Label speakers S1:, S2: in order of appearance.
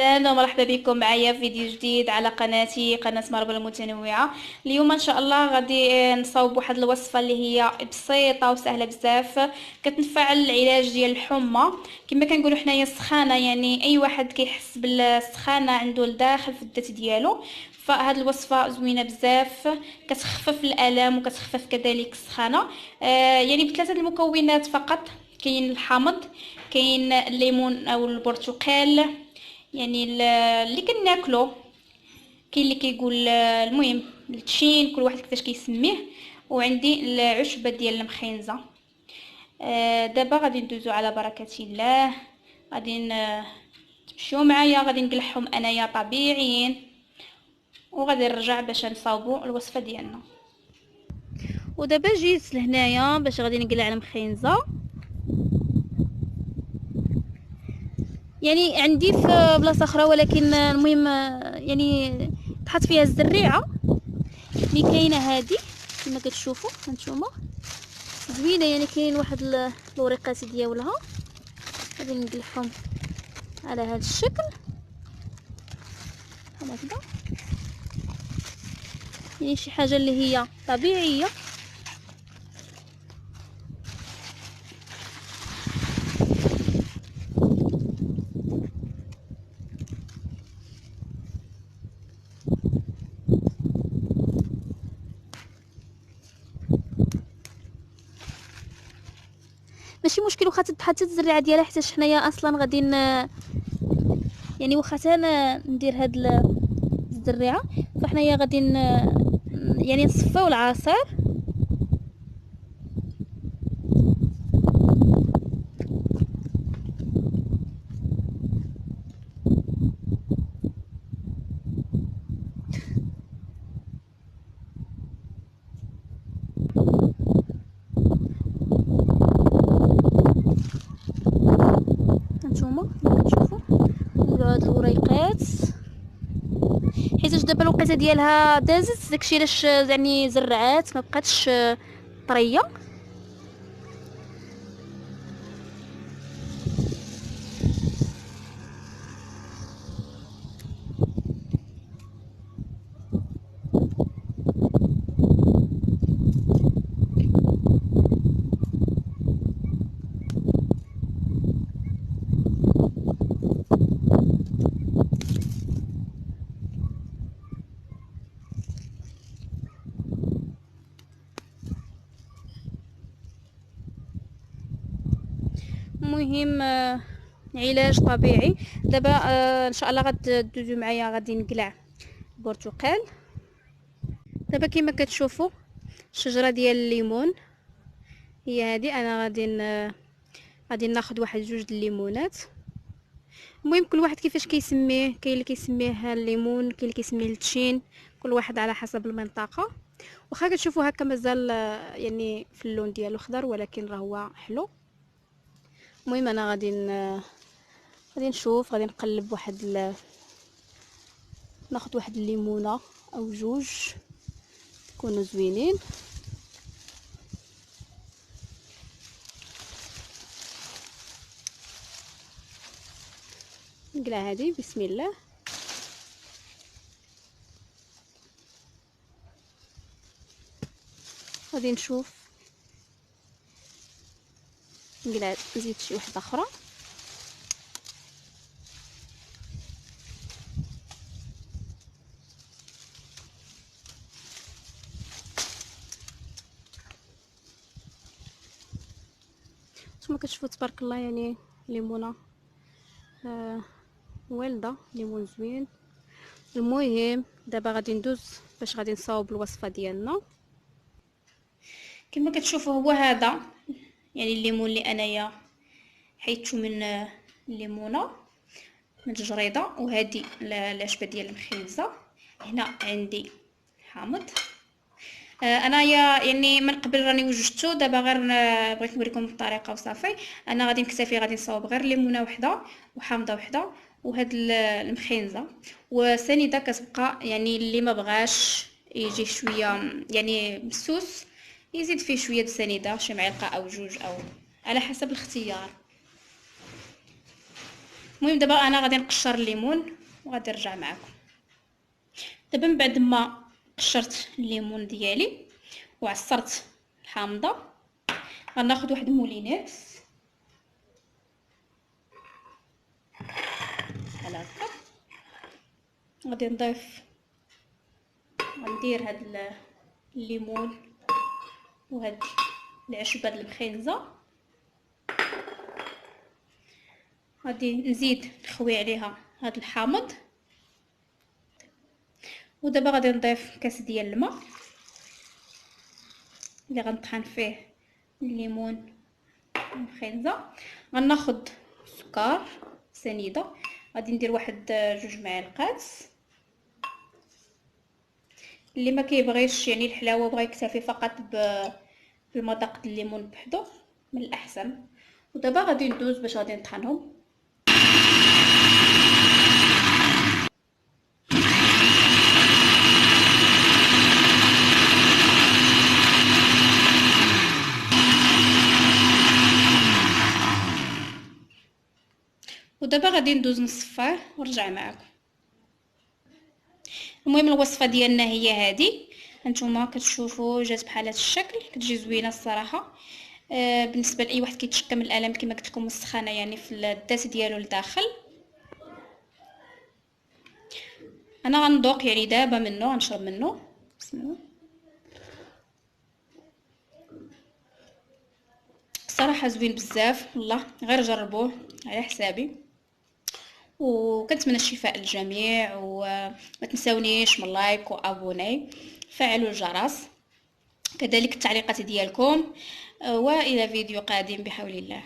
S1: اهلا ومرحبا بكم معايا في فيديو جديد على قناتي قناه مربى المتنوعه. اليوم ان شاء الله غادي نصاوب واحد الوصفه اللي هي بسيطه وسهله بزاف، كتنفع العلاج ديال الحمى. كما كنقولوا حنايا السخانه، يعني اي واحد كيحس بالسخانه عنده لداخل في الذات ديالو، فهاد الوصفه زوينه بزاف، كتخفف الالام وكتخفف كذلك السخانه. يعني بثلاثه المكونات فقط. كاين الحامض، كاين الليمون او البرتقال، يعني اللي كناكلو، كاين اللي كيقول المهم التشين، كل واحد كيفاش كيسميه. وعندي العشبه ديال المخينزه. دابا غادي ندوزو على بركه الله. غادي تمشيو معايا، غادي نقلعهم انايا طبيعيين، وغادي نرجع باش نصاوبوا الوصفه ديالنا. ودابا جيت لهنايا باش غادي نقلع المخينزه. يعني عندي في بلاصه اخرى، ولكن المهم يعني تحط فيها الزريعه. مي كاينه هذه كما كتشوفوا هانتوما زوينه، يعني كاين واحد الوريقات ديالها. غادي نقلعهم على هذا الشكل هكذا، يعني شي حاجه اللي هي طبيعيه. ماشي مشكل واخا تحط الزريعه ديالها، حتى حنايا اصلا غادي يعني واخا انا ندير هاد الزريعه، فحنايا غادي يعني نصفيو العصير. هانتوما كتشوفوا هاد الوريقات، حيتاش دابا الوقيته ديالها دازت، داكشي علاش يعني زرعات ما بقاتش طريه. المهم علاج طبيعي. دابا ان شاء الله غتدوزو معايا، غادي نقلع البرتقال. دابا كما كتشوفوا الشجره ديال الليمون هي هذه. انا غادي ناخذ واحد جوج د الليمونات. المهم كل واحد كيفاش كيسميه، كاين اللي كيسميه الليمون، كاين اللي كيسميه التشين، كل واحد على حسب المنطقه. واخا كتشوفوا هكا مازال يعني في اللون ديالو خضر، ولكن راه هو حلو. المهم انا غادي نشوف، غادي نقلب ناخذ واحد الليمونه او جوج يكونوا زوينين. نقلع هذه بسم الله. غادي نشوف نقلع، نزيد شي وحده اخرى. نتوما كتشوفوا تبارك الله، يعني ليمونه والده، ليمون زوين. المهم دابا غادي ندوز باش غادي نصاوب الوصفه ديالنا. كما كتشوفوا هو هذا، يعني الليمون اللي انايا حيدته من الليمونه من الجريده، وهذه العشبه ديال المخيزه. هنا عندي حامض. انايا يعني من قبل راني وجدته، دابا غير بغيت نوريكم الطريقه وصافي. انا غادي نكتفي، غادي نصاوب غير ليمونه وحده وحامضه وحده وهاد المخينزه وسنيده كتبقى. يعني اللي ما بغاش يجي شويه يعني مسوس، يزيد فيه شويه السنيده، شي معلقه او جوج او على حسب الاختيار. المهم دابا انا غادي نقشر الليمون وغادي نرجع معكم. دابا من بعد ما قشرت الليمون ديالي وعصرت الحامضه، غناخذ واحد المولينات بحال هكا، غادي نضيف، غندير هاد الليمون وهاد العشبه د المخينزه، غادي نزيد نخوي عليها هاد الحامض، ودابا غادي نضيف كاس ديال الماء اللي غنطحن فيه الليمون والمخينزه. غناخد سكر سنيده، غادي ندير واحد 2 معالق. اللي ما كيبغيش يعني الحلاوه بغى يكتفي فقط بالمذاق د الليمون بوحدو من الاحسن. ودابا غادي ندوز باش غادي نطحنهم. ودابا غادي ندوز نصفيه ونرجع معكم. المهم الوصفه ديالنا هي هذه، هانتوما كتشوفوا جات بحال هذا الشكل، كتجي زوينه الصراحه. بالنسبه لاي واحد كيتشكى من الالم كما قلت لكم السخانه يعني في الدات ديالو لداخل. انا غنذوق يعني دابا منه، غنشرب منه. بسم الله. الصراحه زوين بزاف والله، غير جربوه على حسابي. وكنتمنى الشفاء للجميع، وما تنساونيش من لايك وابوني، فعلوا الجرس، كذلك التعليقات ديالكم، والى فيديو قادم بحول الله.